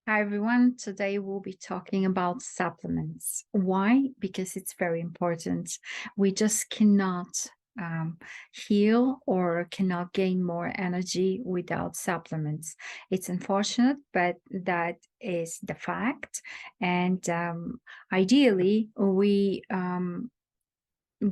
Hi everyone. Today we'll be talking about supplements. Why? Because it's very important. We just cannot heal or cannot gain more energy without supplements. It's unfortunate, but that is the fact. And ideally,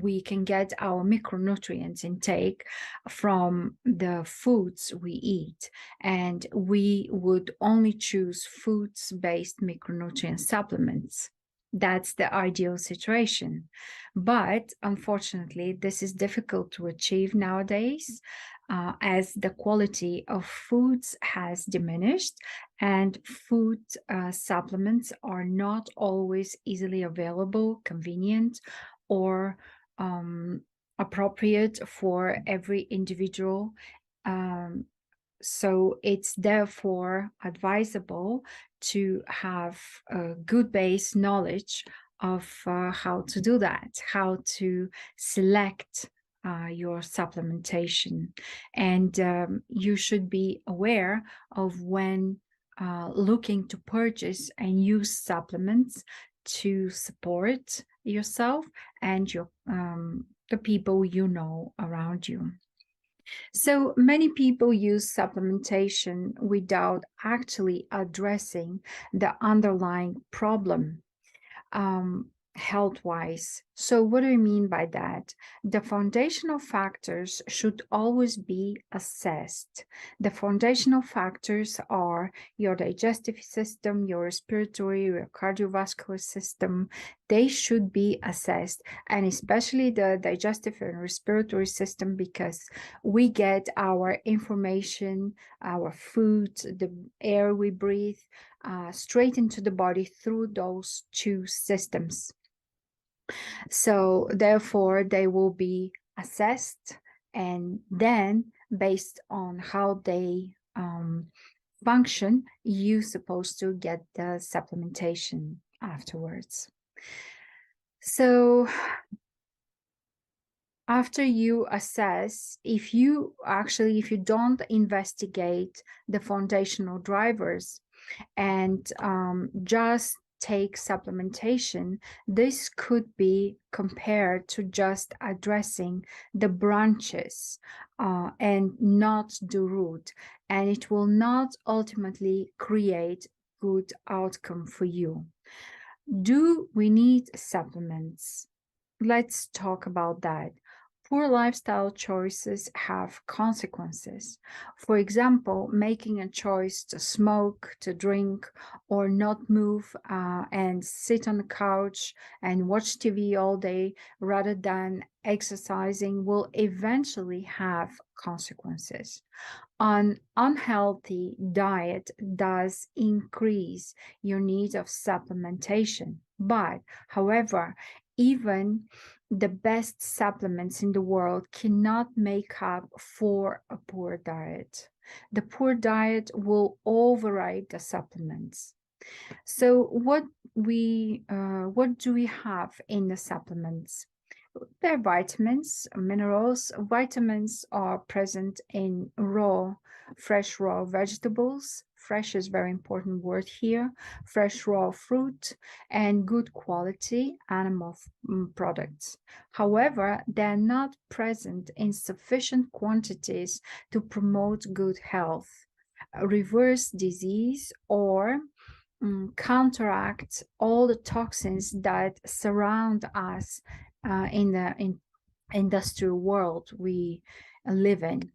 we can get our micronutrients intake from the foods we eat, and we would only choose foods-based micronutrient supplements. That's the ideal situation. But unfortunately, this is difficult to achieve nowadays, as the quality of foods has diminished, and food supplements are not always easily available, convenient, or appropriate for every individual. So it's therefore advisable to have a good base knowledge of how to do that, how to select your supplementation. And you should be aware of when looking to purchase and use supplements to support yourself and your the people you know around you. So many people use supplementation without actually addressing the underlying problem, health-wise. So what do I mean by that? The foundational factors should always be assessed. The foundational factors are your digestive system, your respiratory, your cardiovascular system. They should be assessed, and especially the digestive and respiratory system, because we get our information, our food, the air we breathe, straight into the body through those two systems. So therefore, they will be assessed, and then based on how they function, you're supposed to get the supplementation afterwards. So after you assess, if you don't investigate the foundational drivers and just take supplementation, this could be compared to just addressing the branches and not the root, and it will not ultimately create good outcome for you. Do we need supplements? Let's talk about that. Poor lifestyle choices have consequences. For example, making a choice to smoke, to drink, or not move and sit on the couch and watch TV all day rather than exercising will eventually have consequences. An unhealthy diet does increase your need of supplementation, but however, even the best supplements in the world cannot make up for a poor diet. The poor diet will override the supplements. So what do we have in the supplements? They're vitamins, minerals. Vitamins are present in fresh raw vegetables. Fresh is a very important word here. Fresh raw fruit and good quality animal products. However, they're not present in sufficient quantities to promote good health, reverse disease, or counteract all the toxins that surround us in the industrial world we live in.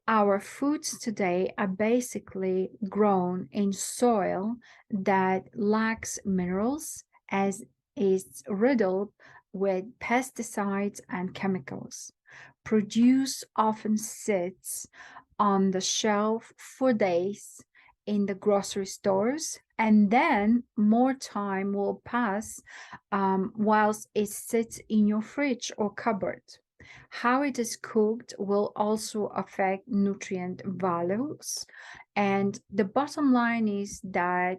Our foods today are basically grown in soil that lacks minerals, as it's riddled with pesticides and chemicals. Produce often sits on the shelf for days in the grocery stores, and then more time will pass whilst it sits in your fridge or cupboard. How it is cooked will also affect nutrient values, and the bottom line is that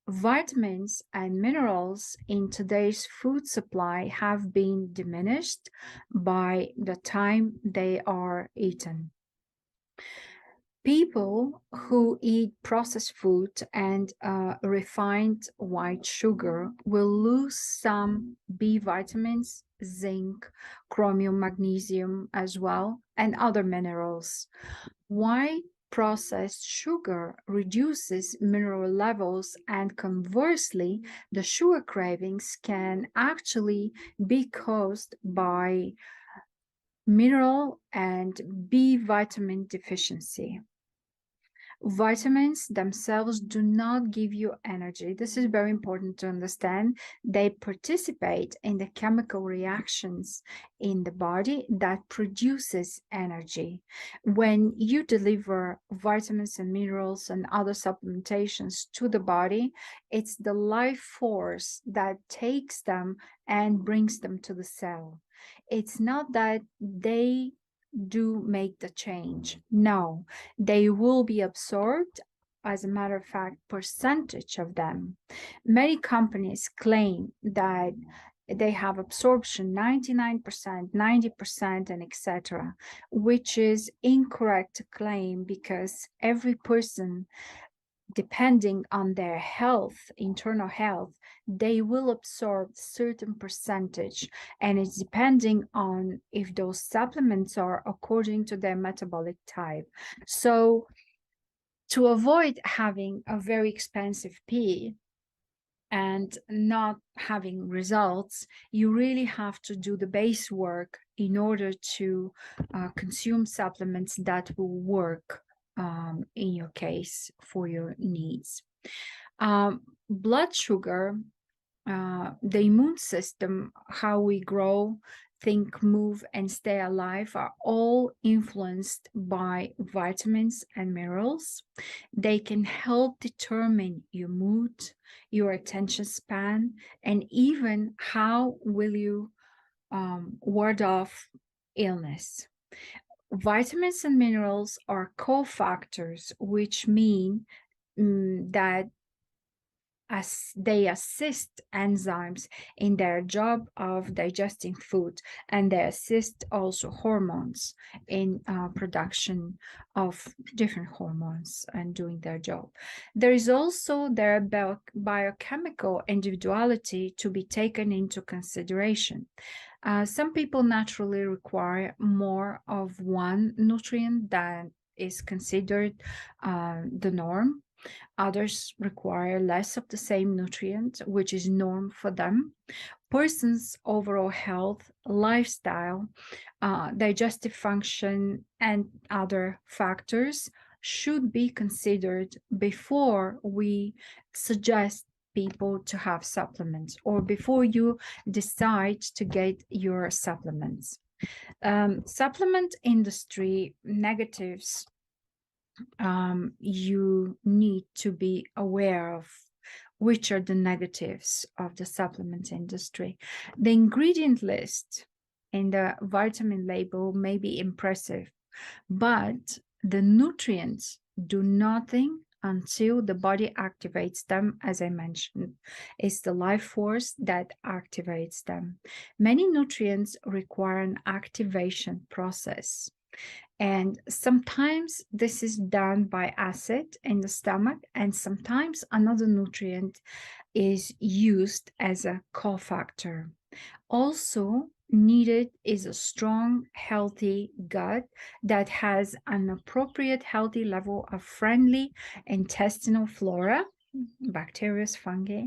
vitamins and minerals in today's food supply have been diminished by the time they are eaten. People who eat processed food and refined white sugar will lose some B vitamins, zinc, chromium, magnesium as well, and other minerals. White processed sugar reduces mineral levels, and conversely, the sugar cravings can actually be caused by mineral and B vitamin deficiency. Vitamins themselves do not give you energy. This is very important to understand. They participate in the chemical reactions in the body that produces energy. When you deliver vitamins and minerals and other supplementations to the body, it's the life force that takes them and brings them to the cell. It's not that they do make the change. No, they will be absorbed. As a matter of fact, percentage of them. Many companies claim that they have absorption 99%, 90%, and etc., which is incorrect to claim because every person, depending on their health, internal health, they will absorb certain percentage, and it's depending on if those supplements are according to their metabolic type. So to avoid having a very expensive pee and not having results, you really have to do the base work in order to consume supplements that will work in your case for your needs. Blood sugar, the immune system, how we grow, think, move, and stay alive are all influenced by vitamins and minerals. They can help determine your mood, your attention span, and even how will you ward off illness. Vitamins and minerals are cofactors, which mean that as they assist enzymes in their job of digesting food, and they assist also hormones in production of different hormones and doing their job. There is also their biochemical individuality to be taken into consideration. Some people naturally require more of one nutrient than is considered the norm. Others require less of the same nutrient, which is norm for them. Person's overall health, lifestyle, digestive function, and other factors should be considered before we suggest people to have supplements or before you decide to get your supplements. Supplement industry negatives you need to be aware of which are the negatives of the supplement industry. The ingredient list in the vitamin label may be impressive, but the nutrients do nothing until the body activates them. As I mentioned, it's the life force that activates them. Many nutrients require an activation process. And sometimes this is done by acid in the stomach, and sometimes another nutrient is used as a cofactor. Also needed is a strong, healthy gut that has an appropriate, healthy level of friendly intestinal flora, bacteria, fungi,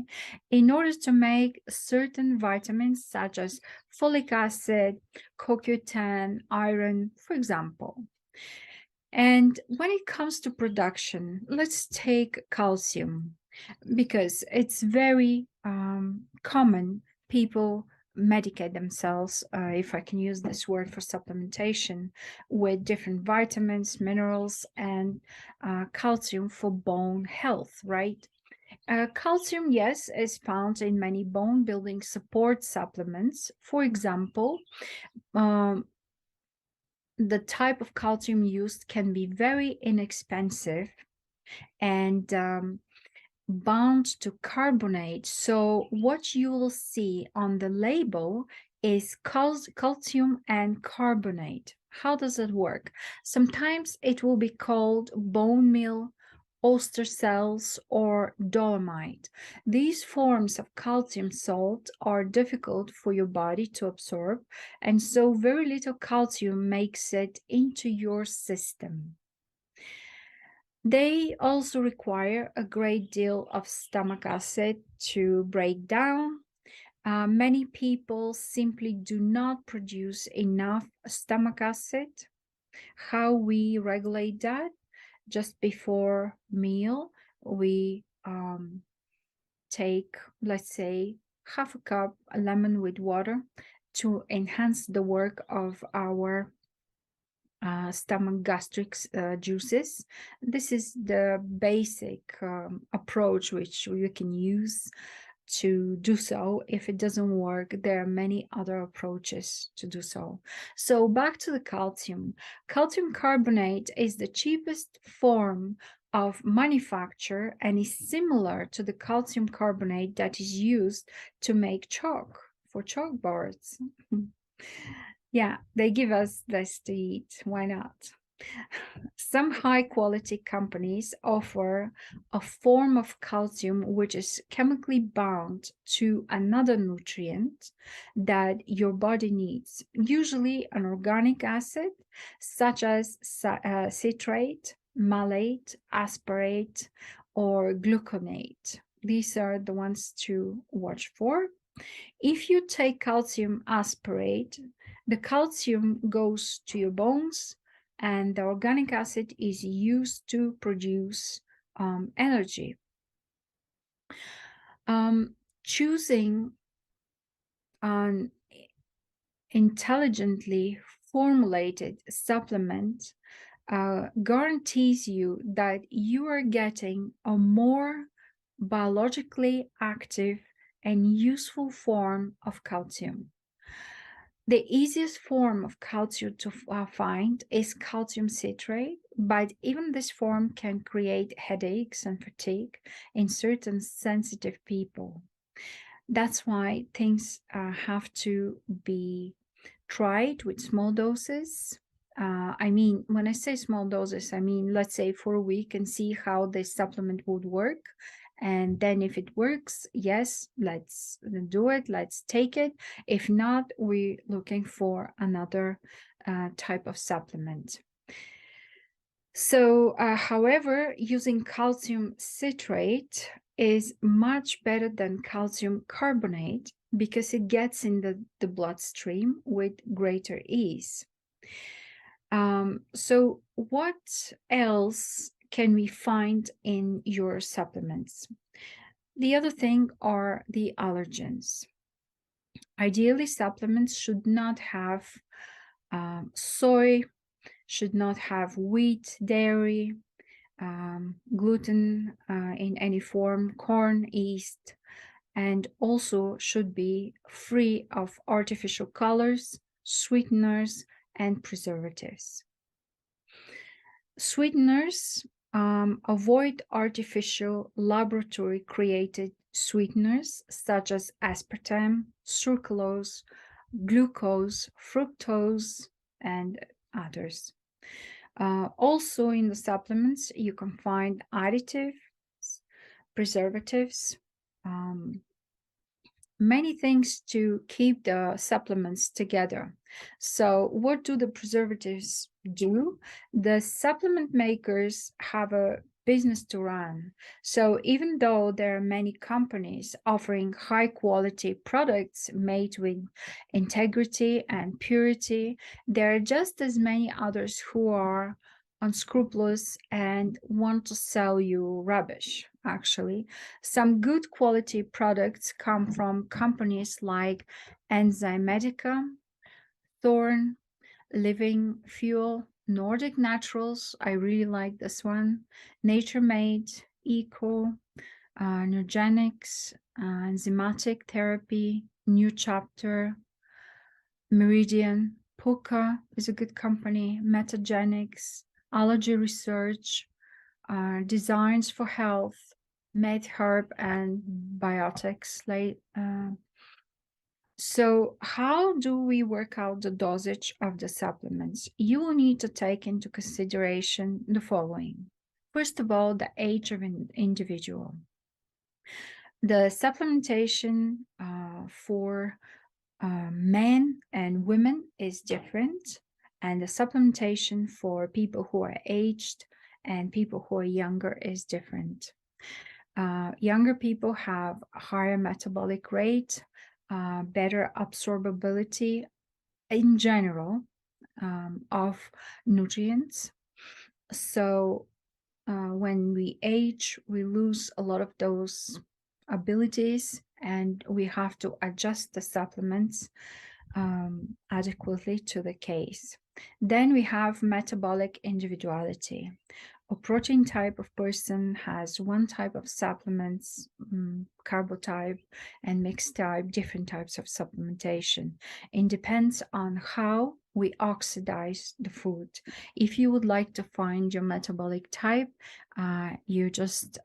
in order to make certain vitamins such as folic acid, CoQ10, iron, for example. And when it comes to production, let's take calcium, because it's very common. People medicate themselves, if I can use this word for supplementation, with different vitamins, minerals, and calcium for bone health, right? Calcium, yes, is found in many bone building support supplements. For example, the type of calcium used can be very inexpensive and bound to carbonate. So what you will see on the label is calcium and carbonate. How does it work? Sometimes it will be called bone meal, oyster cells, or dolomite. These forms of calcium salt are difficult for your body to absorb, and so very little calcium makes it into your system. They also require a great deal of stomach acid to break down. Many people simply do not produce enough stomach acid. How we regulate that? Just before meal, we take, let's say, half a cup of lemon with water to enhance the work of our stomach gastric juices. This is the basic approach which you can use to do so. If it doesn't work, there are many other approaches to do so. So back to the calcium. Calcium carbonate is the cheapest form of manufacture and is similar to the calcium carbonate that is used to make chalk for chalk boards. Yeah, they give us this to eat. Why not? Some high quality companies offer a form of calcium which is chemically bound to another nutrient that your body needs, usually an organic acid such as citrate, malate, aspartate, or gluconate. These are the ones to watch for. If you take calcium aspartate, the calcium goes to your bones, and the organic acid is used to produce energy. Choosing an intelligently formulated supplement guarantees you that you are getting a more biologically active and useful form of calcium. The easiest form of calcium to find is calcium citrate, but even this form can create headaches and fatigue in certain sensitive people. That's why things have to be tried with small doses. I mean, when I say small doses, I mean, let's say for a week and see how this supplement would work. And then if it works, yes, let's do it, let's take it. If not, we're looking for another type of supplement. So, however, using calcium citrate is much better than calcium carbonate because it gets in the bloodstream with greater ease. So what else can we find in your supplements? The other thing are the allergens. Ideally, supplements should not have soy, should not have wheat, dairy, gluten in any form, corn, yeast, and also should be free of artificial colors, sweeteners, and preservatives. Sweeteners, avoid artificial laboratory created sweeteners such as aspartame, sucralose, glucose, fructose, and others. Also in the supplements, you can find additives, preservatives, many things to keep the supplements together. So what do the preservatives do? The supplement makers have a business to run. So even though there are many companies offering high quality products made with integrity and purity, there are just as many others who are unscrupulous and want to sell you rubbish. Actually, some good quality products come from companies like Enzymedica, Thorn, Living Fuel, Nordic Naturals, I really like this one, Nature Made, Eco, Neurogenics, Enzymatic Therapy, New Chapter, Meridian, Puka is a good company, Metagenics, Allergy Research, Designs for Health, MedHerb, and Biotics. So how do we work out the dosage of the supplements? You will need to take into consideration the following. First of all, the age of an individual. The supplementation for men and women is different, and the supplementation for people who are aged and people who are younger is different. Younger people have a higher metabolic rate, better absorbability in general of nutrients. So when we age, we lose a lot of those abilities, and we have to adjust the supplements adequately to the case. Then we have metabolic individuality. A protein type of person has one type of supplements, carbo type, and mixed type, different types of supplementation. It depends on how we oxidize the food. If you would like to find your metabolic type, you just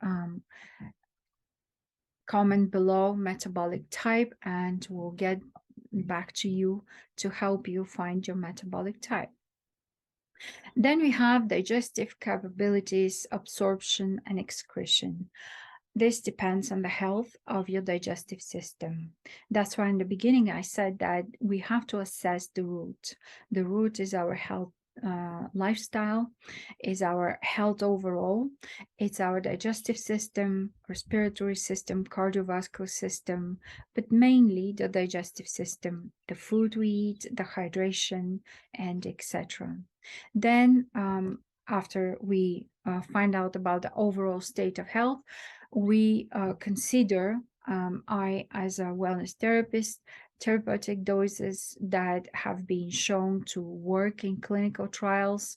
comment below metabolic type and we'll get back to you to help you find your metabolic type. Then we have digestive capabilities, absorption, and excretion. This depends on the health of your digestive system. That's why in the beginning I said that we have to assess the root. The root is our health lifestyle, is our health overall. It's our digestive system, respiratory system, cardiovascular system, but mainly the digestive system, the food we eat, the hydration, and etc. Then after we find out about the overall state of health, we consider, I as a wellness therapist, therapeutic doses that have been shown to work in clinical trials.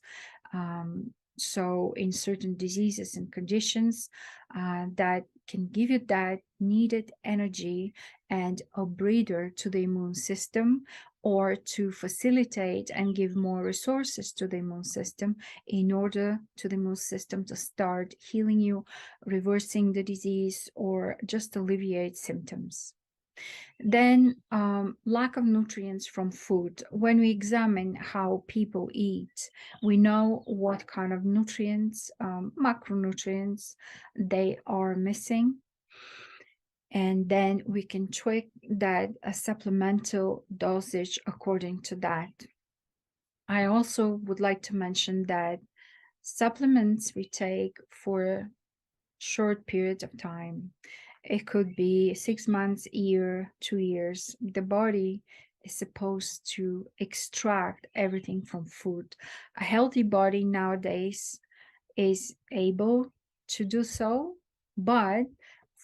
So in certain diseases and conditions that can give you that needed energy and a breather to the immune system, or to facilitate and give more resources to the immune system in order to the immune system to start healing you, reversing the disease, or just alleviate symptoms. Then lack of nutrients from food. When we examine how people eat, we know what kind of nutrients, macronutrients, they are missing. And then we can tweak that a supplemental dosage according to that. I also would like to mention that supplements we take for short periods of time. It could be 6 months, a year, 2 years. The body is supposed to extract everything from food. A healthy body nowadays is able to do so, but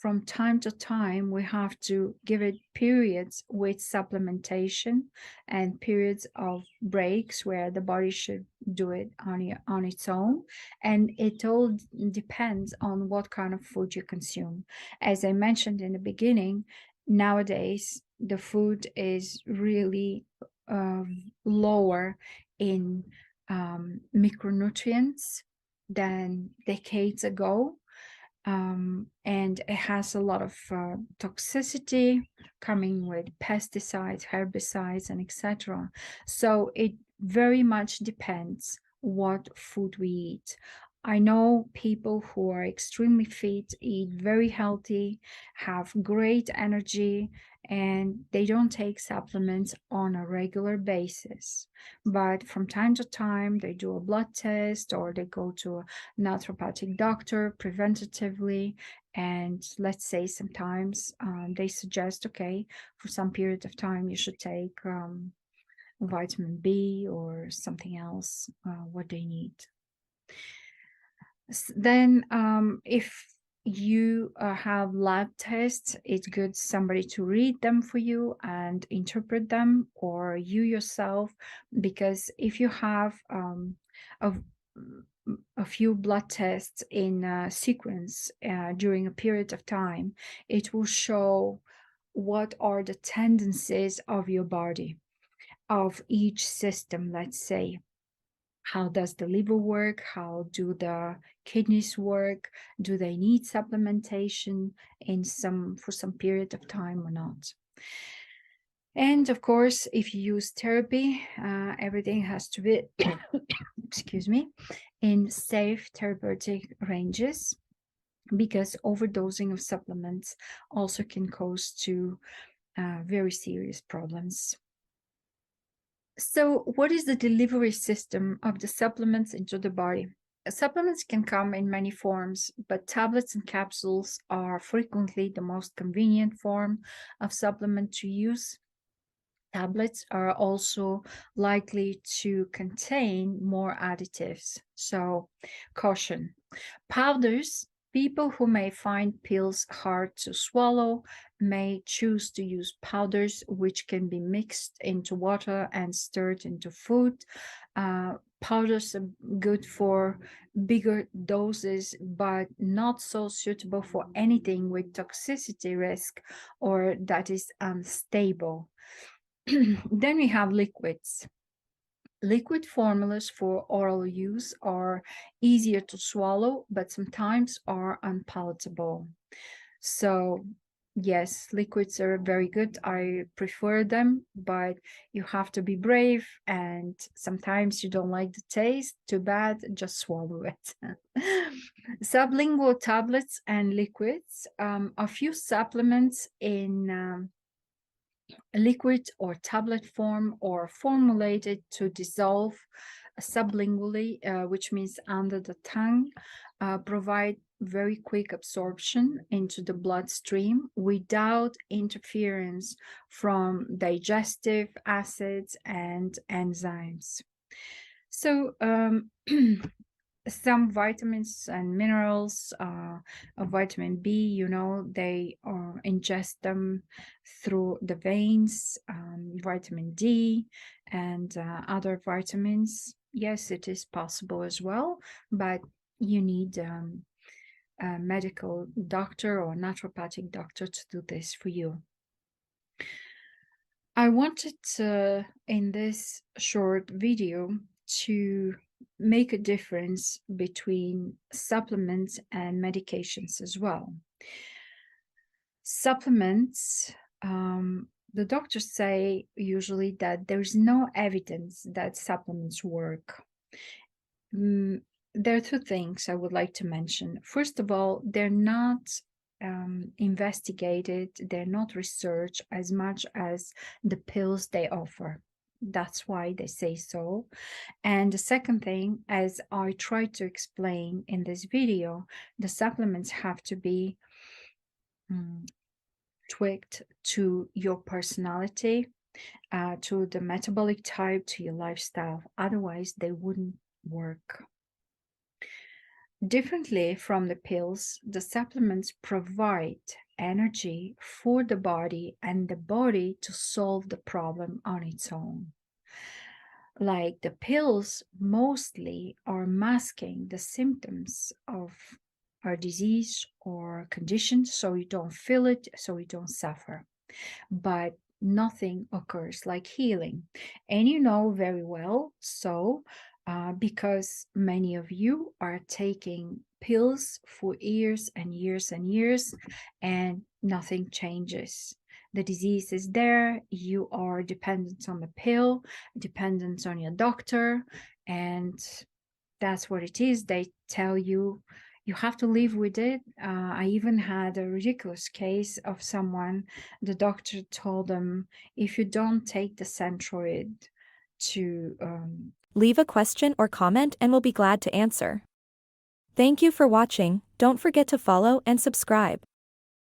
from time to time we have to give it periods with supplementation and periods of breaks where the body should do it on its own. And it all depends on what kind of food you consume. As I mentioned in the beginning, nowadays the food is really lower in micronutrients than decades ago. And it has a lot of toxicity coming with pesticides, herbicides, and etc. So it very much depends what food we eat. I know people who are extremely fit, eat very healthy, have great energy, and they don't take supplements on a regular basis. But from time to time, they do a blood test or they go to a naturopathic doctor preventatively, and let's say sometimes they suggest, okay, for some period of time you should take vitamin B or something else, what they need. Then if you have lab tests, it's good somebody to read them for you and interpret them, or you yourself, because if you have a few blood tests in sequence during a period of time, it will show what are the tendencies of your body, of each system. Let's say, how does the liver work? How do the kidneys work? Do they need supplementation for some period of time or not? And of course, if you use therapy, everything has to be, excuse me, in safe therapeutic ranges, because overdosing of supplements also can cause to very serious problems. So what is the delivery system of the supplements into the body? Supplements can come in many forms, but tablets and capsules are frequently the most convenient form of supplement to use. Tablets are also likely to contain more additives, so caution. Powders, people who may find pills hard to swallow may choose to use powders, which can be mixed into water and stirred into food. Powders are good for bigger doses, but not so suitable for anything with toxicity risk or that is unstable. Then we have liquids. Liquid formulas for oral use are easier to swallow, but sometimes are unpalatable. So, yes, liquids are very good. I prefer them, but you have to be brave, and sometimes you don't like the taste. Too bad, just swallow it. Sublingual tablets and liquids. A few supplements in liquid or tablet form or formulated to dissolve sublingually, which means under the tongue, provide very quick absorption into the bloodstream without interference from digestive acids and enzymes. So some vitamins and minerals, vitamin B, they ingest them through the veins, vitamin D and other vitamins. Yes, it is possible as well, but you need a medical doctor or naturopathic doctor to do this for you. I wanted in this short video to make a difference between supplements and medications as well. Supplements, the doctors say usually that there's no evidence that supplements work. There are two things I would like to mention. First of all, they're not investigated, they're not researched as much as the pills they offer. That's why they say so. And the second thing, as I tried to explain in this video, the supplements have to be tweaked to your personality, to the metabolic type, to your lifestyle. Otherwise, they wouldn't work. Differently from the pills, the supplements provide energy for the body and the body to solve the problem on its own. Like the pills mostly are masking the symptoms of our disease or condition, so you don't feel it, so you don't suffer. But nothing occurs like healing. And you know very well so, because many of you are taking pills for years and years and years, and nothing changes. The disease is there, you are dependent on the pill, dependent on your doctor, and that's what it is. They tell you you have to live with it. I even had a ridiculous case of someone, the doctor told them, if you don't take the Centroid to Leave a question or comment and we'll be glad to answer. Thank you for watching. Don't forget to follow and subscribe.